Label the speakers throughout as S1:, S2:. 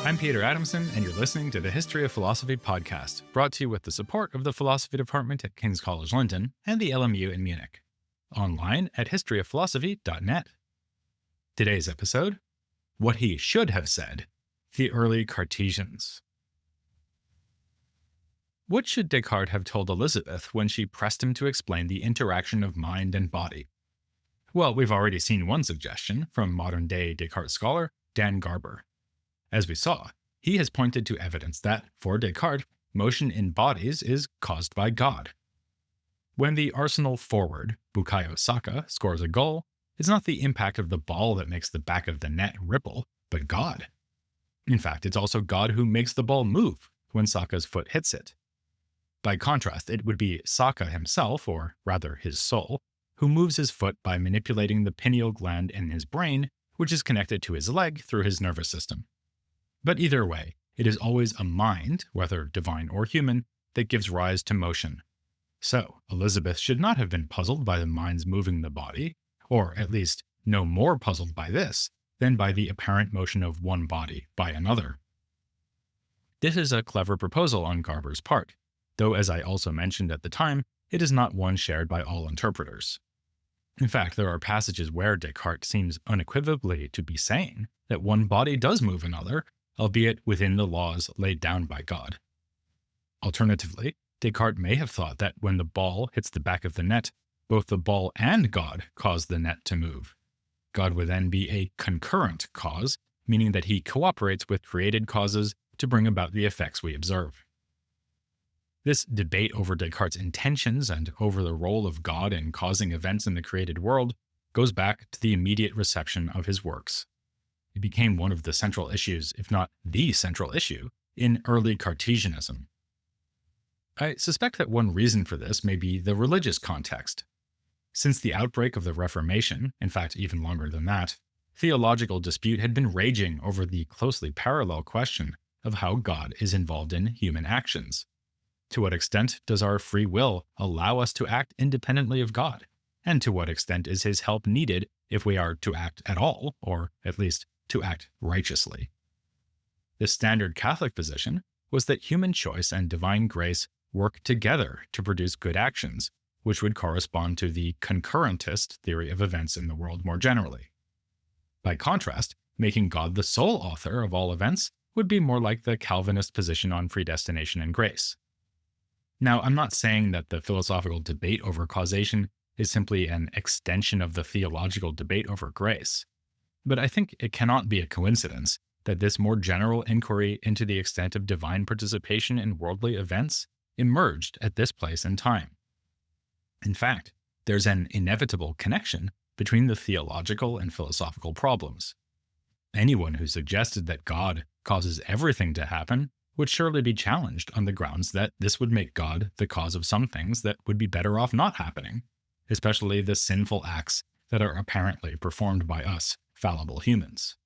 S1: I'm Peter Adamson, and you're listening to the History of Philosophy podcast, brought to you with the support of the Philosophy Department at King's College London and the LMU in Munich. Online at historyofphilosophy.net. Today's episode, What He Should Have Said, the Early Cartesians. What should Descartes have told Elizabeth when she pressed him to explain the interaction of mind and body? Well, we've already seen one suggestion from modern-day Descartes scholar Dan Garber. As we saw, he has pointed to evidence that, for Descartes, motion in bodies is caused by God. When the Arsenal forward, Bukayo Saka, scores a goal, it's not the impact of the ball that makes the back of the net ripple, but God. In fact, it's also God who makes the ball move when Saka's foot hits it. By contrast, it would be Saka himself, or rather his soul, who moves his foot by manipulating the pineal gland in his brain, which is connected to his leg through his nervous system. But either way, it is always a mind, whether divine or human, that gives rise to motion. So, Elizabeth should not have been puzzled by the minds moving the body, or at least no more puzzled by this than by the apparent motion of one body by another. This is a clever proposal on Garber's part, though as I also mentioned at the time, it is not one shared by all interpreters. In fact, there are passages where Descartes seems unequivocally to be saying that one body does move another, albeit within the laws laid down by God. Alternatively, Descartes may have thought that when the ball hits the back of the net, both the ball and God cause the net to move. God would then be a concurrent cause, meaning that he cooperates with created causes to bring about the effects we observe. This debate over Descartes' intentions and over the role of God in causing events in the created world goes back to the immediate reception of his works. It became one of the central issues, if not the central issue, in early Cartesianism. I suspect that one reason for this may be the religious context. Since the outbreak of the Reformation, in fact even longer than that, theological dispute had been raging over the closely parallel question of how God is involved in human actions. To what extent does our free will allow us to act independently of God? And to what extent is his help needed if we are to act at all, or at least to act righteously? The standard Catholic position was that human choice and divine grace work together to produce good actions, which would correspond to the concurrentist theory of events in the world more generally. By contrast, making God the sole author of all events would be more like the Calvinist position on predestination and grace. Now, I'm not saying that the philosophical debate over causation is simply an extension of the theological debate over grace, but I think it cannot be a coincidence that this more general inquiry into the extent of divine participation in worldly events emerged at this place and time. In fact, there's an inevitable connection between the theological and philosophical problems. Anyone who suggested that God causes everything to happen would surely be challenged on the grounds that this would make God the cause of some things that would be better off not happening, especially the sinful acts that are apparently performed by us fallible humans.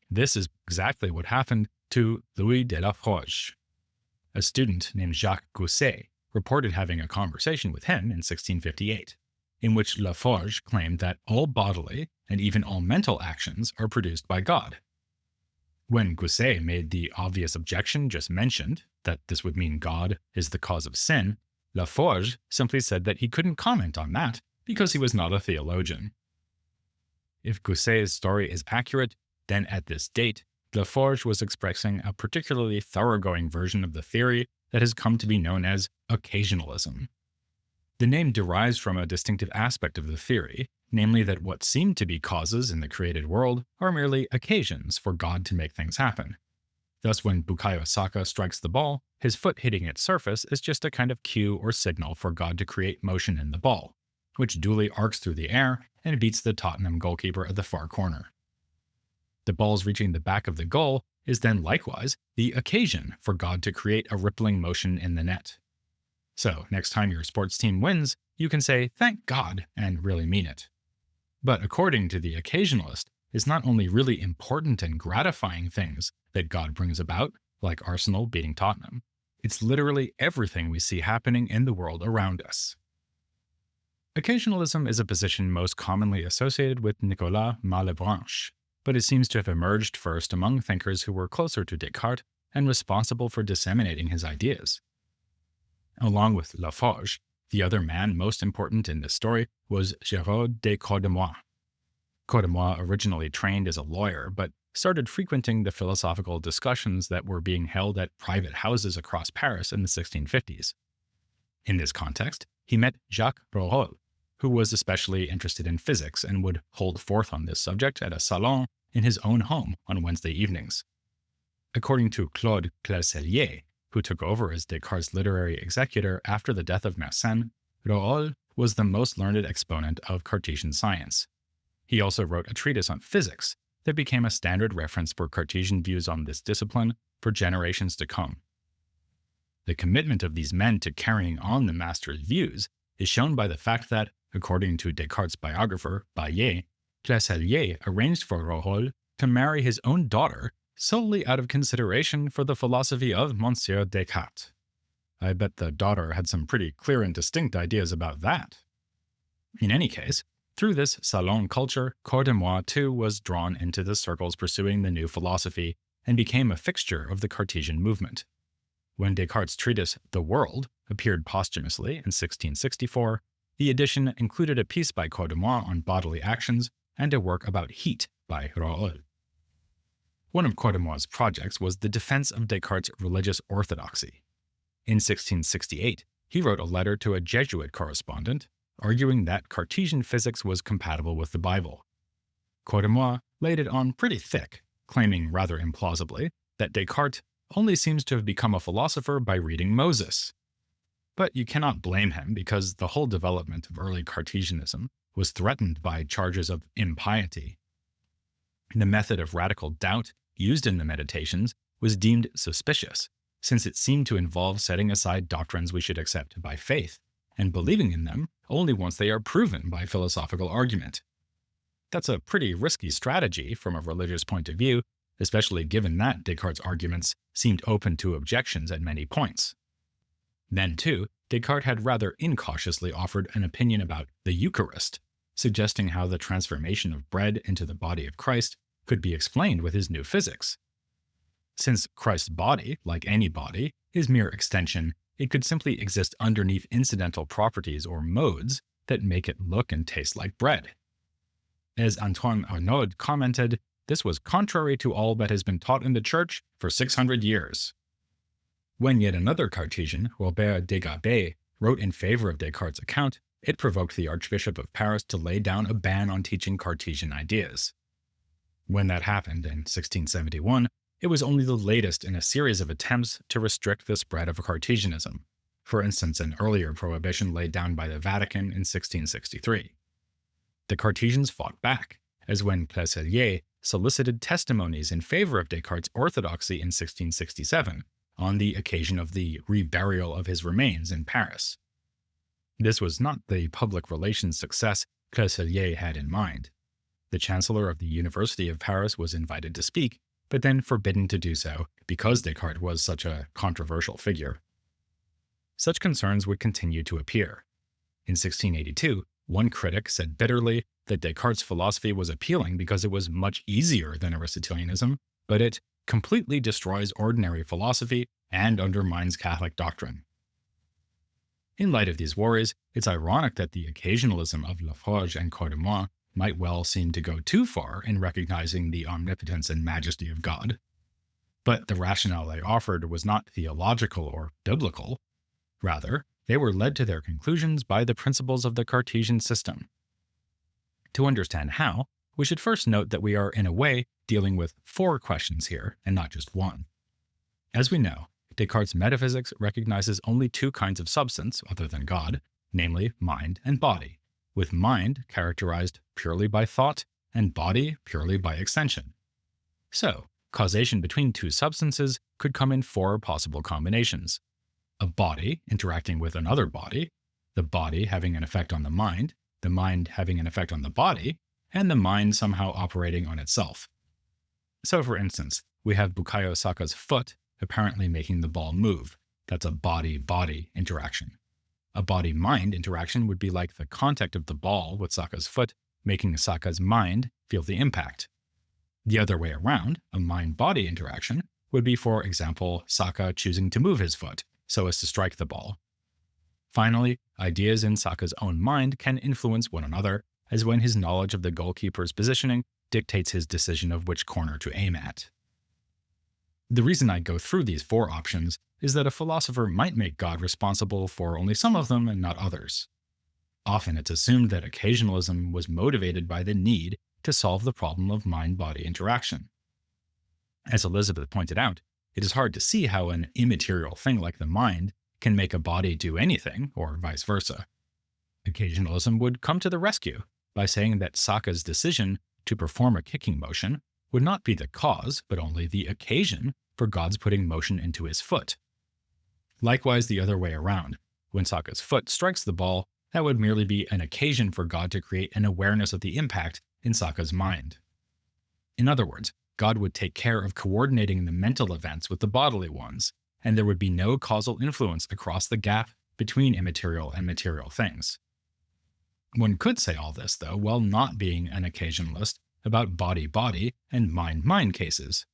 S1: This is exactly what happened to Louis de la Forge. A student named Jacques Gousset reported having a conversation with him in 1658, in which La Forge claimed that all bodily and even all mental actions are produced by God. When Gousset made the obvious objection just mentioned, that this would mean God is the cause of sin, La Forge simply said that he couldn't comment on that because he was not a theologian. If Gousset's story is accurate, then at this date, La Forge was expressing a particularly thoroughgoing version of the theory that has come to be known as occasionalism. The name derives from a distinctive aspect of the theory, namely that what seem to be causes in the created world are merely occasions for God to make things happen. Thus, when Bukayo Saka strikes the ball, his foot hitting its surface is just a kind of cue or signal for God to create motion in the ball, which duly arcs through the air and beats the Tottenham goalkeeper at the far corner. The ball's reaching the back of the goal is then likewise the occasion for God to create a rippling motion in the net. So, next time your sports team wins, you can say, "Thank God," and really mean it. But according to the occasionalist, it's not only really important and gratifying things that God brings about, like Arsenal beating Tottenham, it's literally everything we see happening in the world around us. Occasionalism is a position most commonly associated with Nicolas Malebranche, but it seems to have emerged first among thinkers who were closer to Descartes and responsible for disseminating his ideas. Along with Laforge, the other man most important in this story was Giraud de Cordemoy. Cordemoy originally trained as a lawyer, but started frequenting the philosophical discussions that were being held at private houses across Paris in the 1650s. In this context, he met Jacques Rouault, who was especially interested in physics and would hold forth on this subject at a salon in his own home on Wednesday evenings. According to Claude Clercellier, who took over as Descartes' literary executor after the death of Mersenne, Rouault was the most learned exponent of Cartesian science. He also wrote a treatise on physics that became a standard reference for Cartesian views on this discipline for generations to come. The commitment of these men to carrying on the master's views is shown by the fact that, according to Descartes' biographer, Baillet, Clercellier arranged for Rouault to marry his own daughter solely out of consideration for the philosophy of Monsieur Descartes. I bet the daughter had some pretty clear and distinct ideas about that. In any case, through this salon culture, Cordemoy too was drawn into the circles pursuing the new philosophy and became a fixture of the Cartesian movement. When Descartes' treatise *The World* appeared posthumously in 1664, the edition included a piece by Cordemoy on bodily actions and a work about heat by Rouault. One of Cordemoy's projects was the defense of Descartes' religious orthodoxy. In 1668, he wrote a letter to a Jesuit correspondent, arguing that Cartesian physics was compatible with the Bible. Cordemoy laid it on pretty thick, claiming rather implausibly that Descartes only seems to have become a philosopher by reading Moses. But you cannot blame him because the whole development of early Cartesianism was threatened by charges of impiety. The method of radical doubt used in the Meditations was deemed suspicious, since it seemed to involve setting aside doctrines we should accept by faith, and believing in them only once they are proven by philosophical argument. That's a pretty risky strategy from a religious point of view, especially given that Descartes' arguments seemed open to objections at many points. Then, too, Descartes had rather incautiously offered an opinion about the Eucharist, suggesting how the transformation of bread into the body of Christ could be explained with his new physics. Since Christ's body, like any body, is mere extension, it could simply exist underneath incidental properties or modes that make it look and taste like bread. As Antoine Arnaud commented, this was contrary to all that has been taught in the Church for 600 years. When yet another Cartesian, Robert Descartes, wrote in favor of Descartes' account, it provoked the Archbishop of Paris to lay down a ban on teaching Cartesian ideas. When that happened in 1671, it was only the latest in a series of attempts to restrict the spread of Cartesianism, for instance an earlier prohibition laid down by the Vatican in 1663. The Cartesians fought back, as when Clercellier solicited testimonies in favor of Descartes' orthodoxy in 1667, on the occasion of the reburial of his remains in Paris. This was not the public relations success Clercellier had in mind. The Chancellor of the University of Paris was invited to speak, but then forbidden to do so because Descartes was such a controversial figure. Such concerns would continue to appear. In 1682, one critic said bitterly that Descartes' philosophy was appealing because it was much easier than Aristotelianism, but it completely destroys ordinary philosophy and undermines Catholic doctrine. In light of these worries, it's ironic that the occasionalism of Laforge and Cordemoy might well seem to go too far in recognizing the omnipotence and majesty of God. But the rationale they offered was not theological or biblical. Rather, they were led to their conclusions by the principles of the Cartesian system. To understand how, we should first note that we are, in a way, dealing with 4 questions here, and not just one. As we know, Descartes' metaphysics recognizes only 2 kinds of substance, other than God, namely mind and body, with mind characterized purely by thought and body purely by extension. So, causation between 2 substances could come in 4 possible combinations. A body interacting with another body, the body having an effect on the mind having an effect on the body, and the mind somehow operating on itself. So for instance, we have Bukayo Saka's foot apparently making the ball move. That's a body-body interaction. A body-mind interaction would be like the contact of the ball with Saka's foot making Saka's mind feel the impact. The other way around, a mind-body interaction, would be, for example, Saka choosing to move his foot so as to strike the ball. Finally, ideas in Saka's own mind can influence one another, as when his knowledge of the goalkeeper's positioning dictates his decision of which corner to aim at. The reason I go through these four options is that a philosopher might make God responsible for only some of them and not others. Often it's assumed that occasionalism was motivated by the need to solve the problem of mind-body interaction. As Elizabeth pointed out, it is hard to see how an immaterial thing like the mind can make a body do anything, or vice versa. Occasionalism would come to the rescue by saying that Saka's decision to perform a kicking motion would not be the cause, but only the occasion for God's putting motion into his foot. Likewise, the other way around. When Saka's foot strikes the ball, that would merely be an occasion for God to create an awareness of the impact in Saka's mind. In other words, God would take care of coordinating the mental events with the bodily ones, and there would be no causal influence across the gap between immaterial and material things. One could say all this, though, while not being an occasionalist about body-body and mind-mind cases.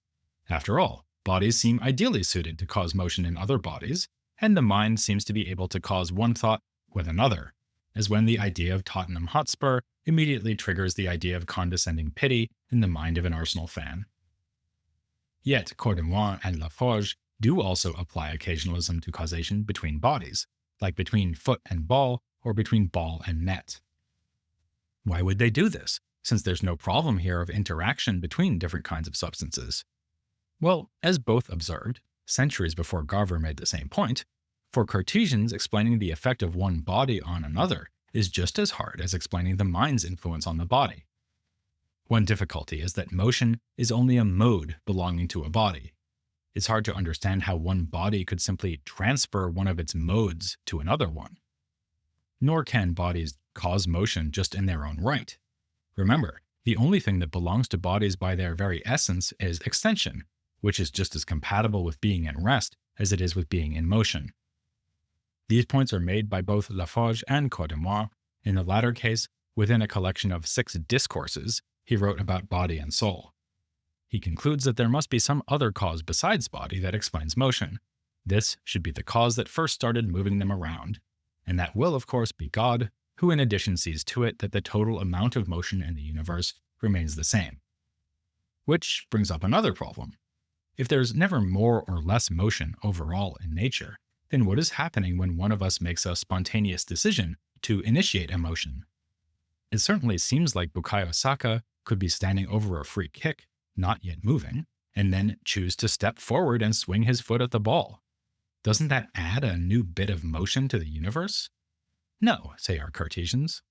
S1: After all, bodies seem ideally suited to cause motion in other bodies, and the mind seems to be able to cause one thought with another, as when the idea of Tottenham Hotspur immediately triggers the idea of condescending pity in the mind of an Arsenal fan. Yet, Cordemoy and Laforge do also apply occasionalism to causation between bodies, like between foot and ball or between ball and net. Why would they do this, since there's no problem here of interaction between different kinds of substances? Well, as both observed, centuries before Garver made the same point, for Cartesians, explaining the effect of one body on another is just as hard as explaining the mind's influence on the body. One difficulty is that motion is only a mode belonging to a body. It's hard to understand how one body could simply transfer one of its modes to another one. Nor can bodies cause motion just in their own right. Remember, the only thing that belongs to bodies by their very essence is extension, which is just as compatible with being in rest as it is with being in motion. These points are made by both Laforge and Cordemoy, in the latter case within a collection of 6 discourses he wrote about body and soul. He concludes that there must be some other cause besides body that explains motion. This should be the cause that first started moving them around, and that will, of course, be God, who in addition sees to it that the total amount of motion in the universe remains the same. Which brings up another problem. If there's never more or less motion overall in nature, then what is happening when one of us makes a spontaneous decision to initiate a motion? It certainly seems like Bukayo Saka could be standing over a free kick, not yet moving, and then choose to step forward and swing his foot at the ball. Doesn't that add a new bit of motion to the universe? No, say our Cartesians.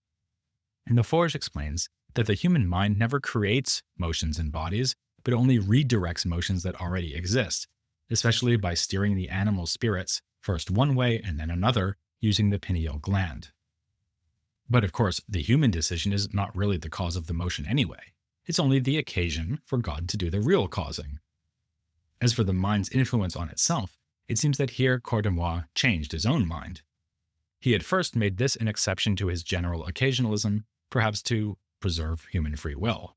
S1: And Laforge explains that the human mind never creates motions in bodies, but only redirects motions that already exist, especially by steering the animal spirits first one way and then another using the pineal gland. But of course, the human decision is not really the cause of the motion anyway. It's only the occasion for God to do the real causing. As for the mind's influence on itself, it seems that here Cordemoy changed his own mind. He had first made this an exception to his general occasionalism, perhaps to preserve human free will.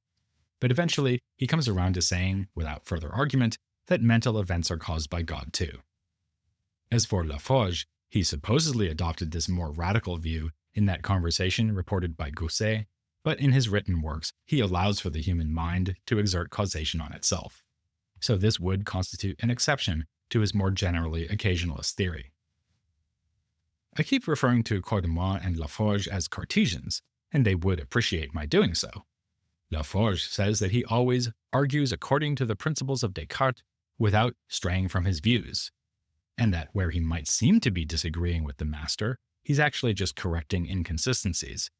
S1: But eventually, he comes around to saying, without further argument, that mental events are caused by God too. As for Laforge, he supposedly adopted this more radical view in that conversation reported by Gousset, but in his written works, he allows for the human mind to exert causation on itself. So this would constitute an exception to his more generally occasionalist theory. I keep referring to Cordemoy and Laforge as Cartesians, and they would appreciate my doing so. Laforge says that he always argues according to the principles of Descartes without straying from his views, and that where he might seem to be disagreeing with the master, he's actually just correcting inconsistencies.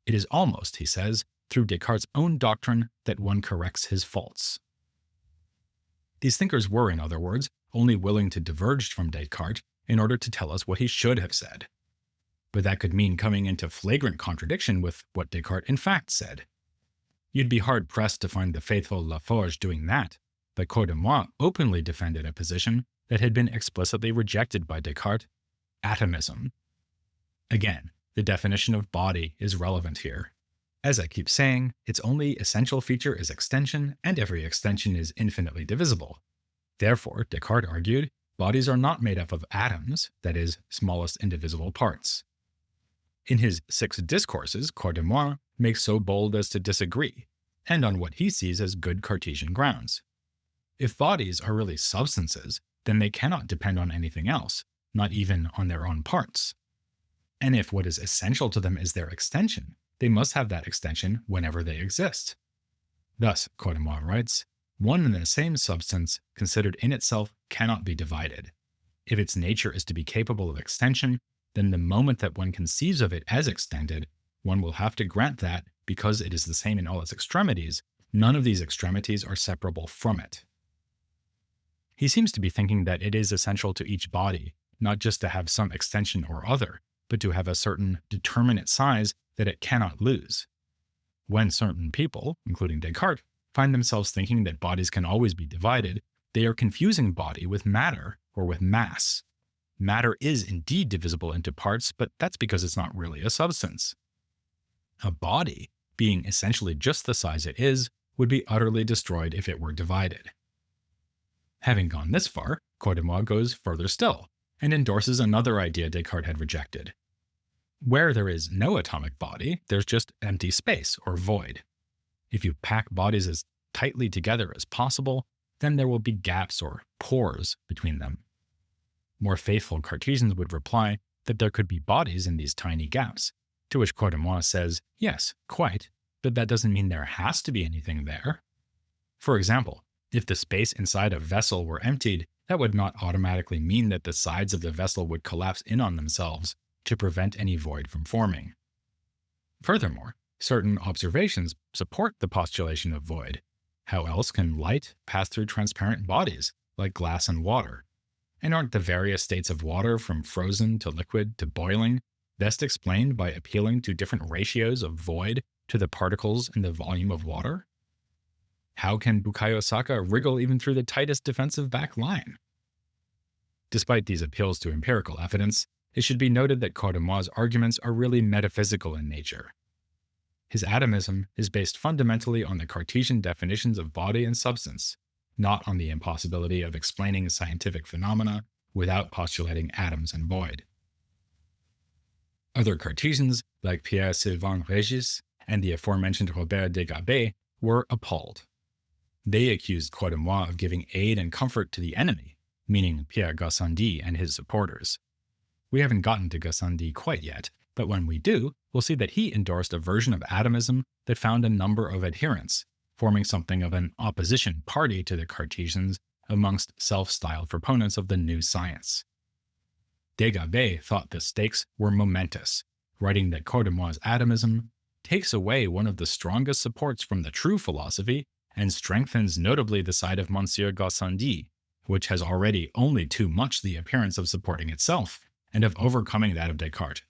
S1: It is almost, he says, through Descartes' own doctrine that one corrects his faults. These thinkers were, in other words, only willing to diverge from Descartes in order to tell us what he should have said. But that could mean coming into flagrant contradiction with what Descartes in fact said. You'd be hard-pressed to find the faithful Laforge doing that, but Cordemoy openly defended a position that had been explicitly rejected by Descartes: atomism. Again, the definition of body is relevant here. As I keep saying, its only essential feature is extension, and every extension is infinitely divisible. Therefore, Descartes argued, bodies are not made up of atoms, that is, smallest indivisible parts. In his 6 discourses, Cordemoy makes so bold as to disagree, and on what he sees as good Cartesian grounds. If bodies are really substances, then they cannot depend on anything else, not even on their own parts. And if what is essential to them is their extension, they must have that extension whenever they exist. Thus, Cordemoy writes, one and the same substance, considered in itself, cannot be divided. If its nature is to be capable of extension, then the moment that one conceives of it as extended, one will have to grant that, because it is the same in all its extremities, none of these extremities are separable from it. He seems to be thinking that it is essential to each body, not just to have some extension or other, but to have a certain determinate size that it cannot lose. When certain people, including Descartes, find themselves thinking that bodies can always be divided, they are confusing body with matter or with mass. Matter is indeed divisible into parts, but that's because it's not really a substance. A body, being essentially just the size it is, would be utterly destroyed if it were divided. Having gone this far, Cordemoy goes further still, and endorses another idea Descartes had rejected. Where there is no atomic body, there's just empty space or void. If you pack bodies as tightly together as possible, then there will be gaps or pores between them. More faithful Cartesians would reply that there could be bodies in these tiny gaps, to which Cordemoy says, yes, quite, but that doesn't mean there has to be anything there. For example, if the space inside a vessel were emptied, that would not automatically mean that the sides of the vessel would collapse in on themselves to prevent any void from forming. Furthermore, certain observations support the postulation of void. How else can light pass through transparent bodies, like glass and water? And aren't the various states of water, from frozen to liquid to boiling, best explained by appealing to different ratios of void to the particles in the volume of water? How can Bukayo Saka wriggle even through the tightest defensive back line? Despite these appeals to empirical evidence, it should be noted that Cordemoy's arguments are really metaphysical in nature. His atomism is based fundamentally on the Cartesian definitions of body and substance, not on the impossibility of explaining scientific phenomena without postulating atoms and void. Other Cartesians, like Pierre-Sylvain Régis and the aforementioned Robert Descartes, were appalled. They accused Cordemoy of giving aid and comfort to the enemy, meaning Pierre Gassendi and his supporters. We haven't gotten to Gassendi quite yet, but when we do, we'll see that he endorsed a version of atomism that found a number of adherents, forming something of an opposition party to the Cartesians amongst self-styled proponents of the new science. Descartes thought the stakes were momentous, writing that Cordemoy's atomism takes away one of the strongest supports from the true philosophy and strengthens notably the side of Monsieur Gassendi, which has already only too much the appearance of supporting itself, and of overcoming that of Descartes,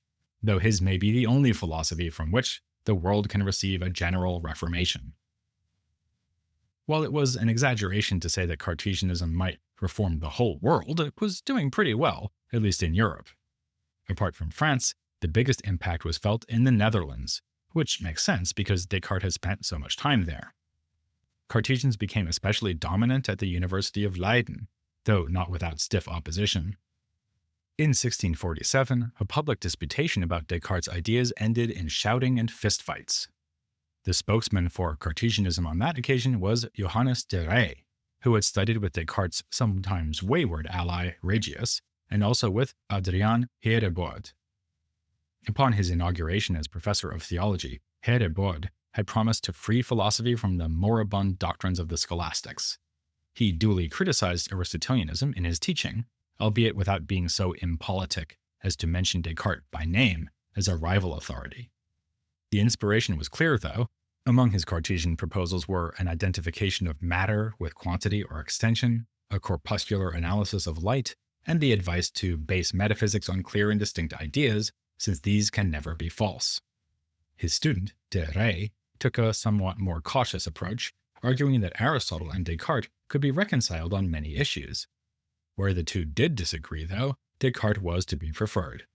S1: though his may be the only philosophy from which the world can receive a general reformation. While it was an exaggeration to say that Cartesianism might reform the whole world, it was doing pretty well, at least in Europe. Apart from France, the biggest impact was felt in the Netherlands, which makes sense because Descartes has spent so much time there. Cartesians became especially dominant at the University of Leiden, though not without stiff opposition. In 1647, a public disputation about Descartes' ideas ended in shouting and fistfights. The spokesman for Cartesianism on that occasion was Johannes de Rey, who had studied with Descartes' sometimes wayward ally Regius, and also with Adriaan Heereboord. Upon his inauguration as professor of theology, Heereboord had promised to free philosophy from the moribund doctrines of the scholastics. He duly criticized Aristotelianism in his teaching, albeit without being so impolitic as to mention Descartes by name as a rival authority. The inspiration was clear, though. Among his Cartesian proposals were an identification of matter with quantity or extension, a corpuscular analysis of light, and the advice to base metaphysics on clear and distinct ideas, since these can never be false. His student, de Rey, took a somewhat more cautious approach, arguing that Aristotle and Descartes could be reconciled on many issues. Where the two did disagree, though, Descartes was to be preferred.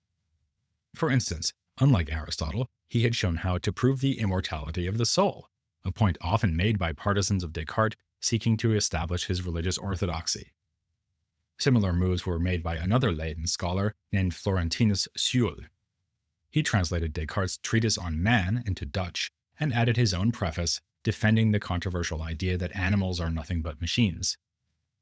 S1: For instance, Unlike Aristotle, he had shown how to prove the immortality of the soul, a point often made by partisans of Descartes seeking to establish his religious orthodoxy. Similar moves were made by another Leyden scholar named Florentinus Sewell. He translated Descartes' treatise on man into Dutch and added his own preface, defending the controversial idea that animals are nothing but machines.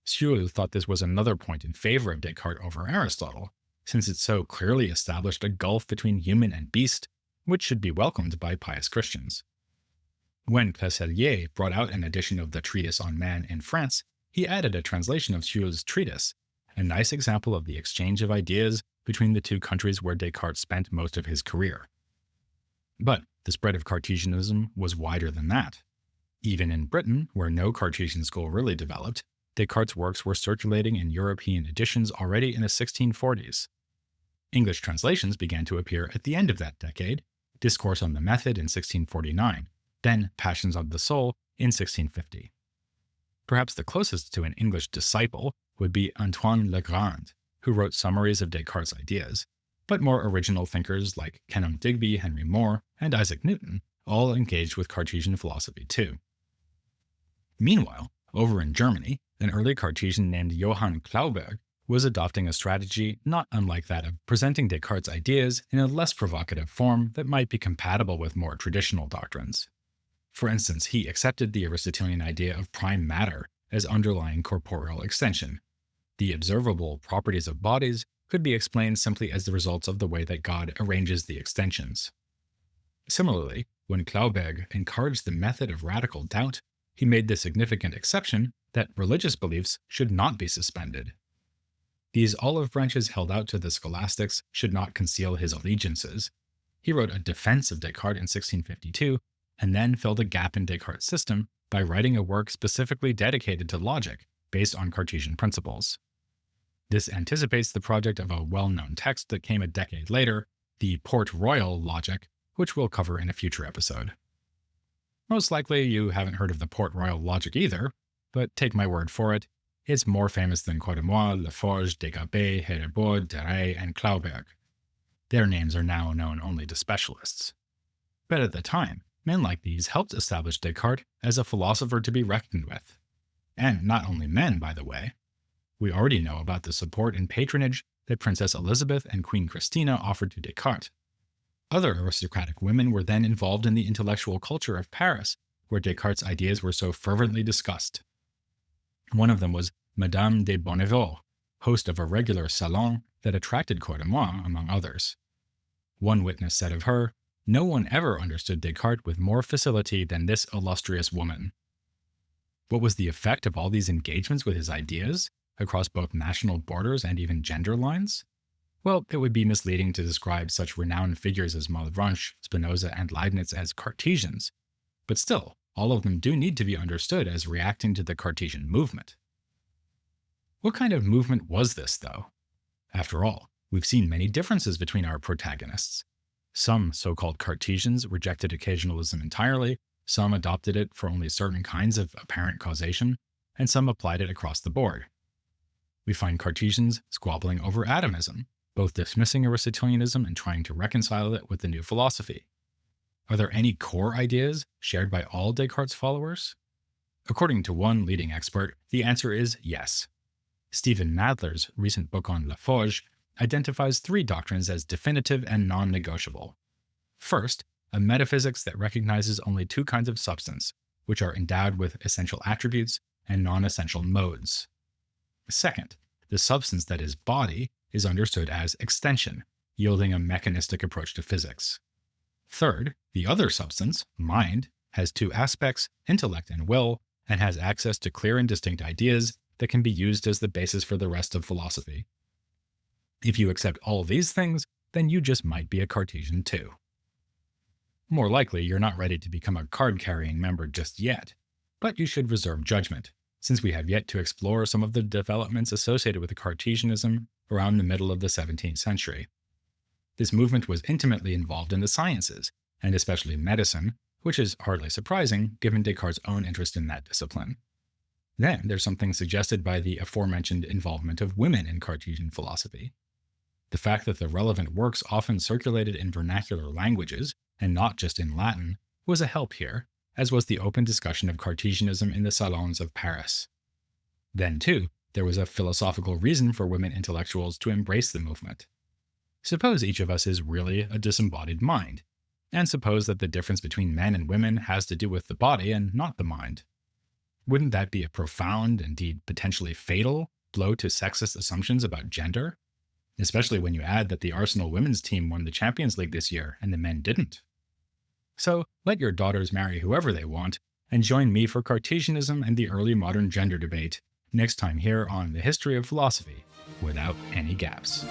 S1: Sewell thought this was another point in favor of Descartes over Aristotle, since it so clearly established a gulf between human and beast, which should be welcomed by pious Christians. When Classellier brought out an edition of the Treatise on Man in France, he added a translation of Sewell's treatise, a nice example of the exchange of ideas between the two countries where Descartes spent most of his career. But the spread of Cartesianism was wider than that. Even in Britain, where no Cartesian school really developed, Descartes' works were circulating in European editions already in the 1640s. English translations began to appear at the end of that decade, Discourse on the Method in 1649, then Passions of the Soul in 1650. Perhaps the closest to an English disciple would be Antoine Legrand, who wrote summaries of Descartes' ideas, but more original thinkers like Kenelm Digby, Henry Moore, and Isaac Newton all engaged with Cartesian philosophy too. Meanwhile, over in Germany, an early Cartesian named Johann Clauberg was adopting a strategy not unlike that of presenting Descartes' ideas in a less provocative form that might be compatible with more traditional doctrines. For instance, he accepted the Aristotelian idea of prime matter as underlying corporeal extension. The observable properties of bodies could be explained simply as the results of the way that God arranges the extensions. Similarly, when Clauberg encouraged the method of radical doubt, he made the significant exception that religious beliefs should not be suspended. These olive branches held out to the scholastics should not conceal his allegiances. He wrote a defense of Descartes in 1652, and then filled a gap in Descartes' system by writing a work specifically dedicated to logic, based on Cartesian principles. This anticipates the project of a well-known text that came a decade later, the Port-Royal logic, which we'll cover in a future episode. Most likely you haven't heard of the Port-Royal logic either, but take my word for it, it's more famous than Cordemoy, Laforge, Descartes, Heerebout, Deret, and Clauberg. Their names are now known only to specialists. But at the time, men like these helped establish Descartes as a philosopher to be reckoned with. And not only men, by the way. We already know about the support and patronage that Princess Elizabeth and Queen Christina offered to Descartes. Other aristocratic women were then involved in the intellectual culture of Paris, where Descartes' ideas were so fervently discussed. One of them was Madame de Bonneval, host of a regular salon that attracted Cordemoy, among others. One witness said of her, "No one ever understood Descartes with more facility than this illustrious woman." What was the effect of all these engagements with his ideas, across both national borders and even gender lines? Well, it would be misleading to describe such renowned figures as Malebranche, Spinoza, and Leibniz as Cartesians, but still, all of them do need to be understood as reacting to the Cartesian movement. What kind of movement was this, though? After all, we've seen many differences between our protagonists. Some so-called Cartesians rejected occasionalism entirely, some adopted it for only certain kinds of apparent causation, and some applied it across the board. We find Cartesians squabbling over atomism, both dismissing Aristotelianism and trying to reconcile it with the new philosophy. Are there any core ideas shared by all Descartes' followers? According to one leading expert, the answer is yes. Stephen Madler's recent book on Laforge identifies three doctrines as definitive and non-negotiable. First, a metaphysics that recognizes only two kinds of substance, which are endowed with essential attributes and non-essential modes. Second, the substance that is body is understood as extension, yielding a mechanistic approach to physics. Third, the other substance, mind, has two aspects, intellect and will, and has access to clear and distinct ideas that can be used as the basis for the rest of philosophy. If you accept all these things, then you just might be a Cartesian too. More likely, you're not ready to become a card-carrying member just yet, but you should reserve judgment, since we have yet to explore some of the developments associated with Cartesianism around the middle of the 17th century. This movement was intimately involved in the sciences, and especially medicine, which is hardly surprising given Descartes' own interest in that discipline. Then there's something suggested by the aforementioned involvement of women in Cartesian philosophy. The fact that the relevant works often circulated in vernacular languages, and not just in Latin, was a help here, as was the open discussion of Cartesianism in the salons of Paris. Then, too, there was a philosophical reason for women intellectuals to embrace the movement. Suppose each of us is really a disembodied mind, and suppose that the difference between men and women has to do with the body and not the mind. Wouldn't that be a profound, indeed potentially fatal, blow to sexist assumptions about gender? Especially when you add that the Arsenal women's team won the Champions League this year and the men didn't. So let your daughters marry whoever they want, and join me for Cartesianism and the early modern gender debate next time here on The History of Philosophy, without any gaps.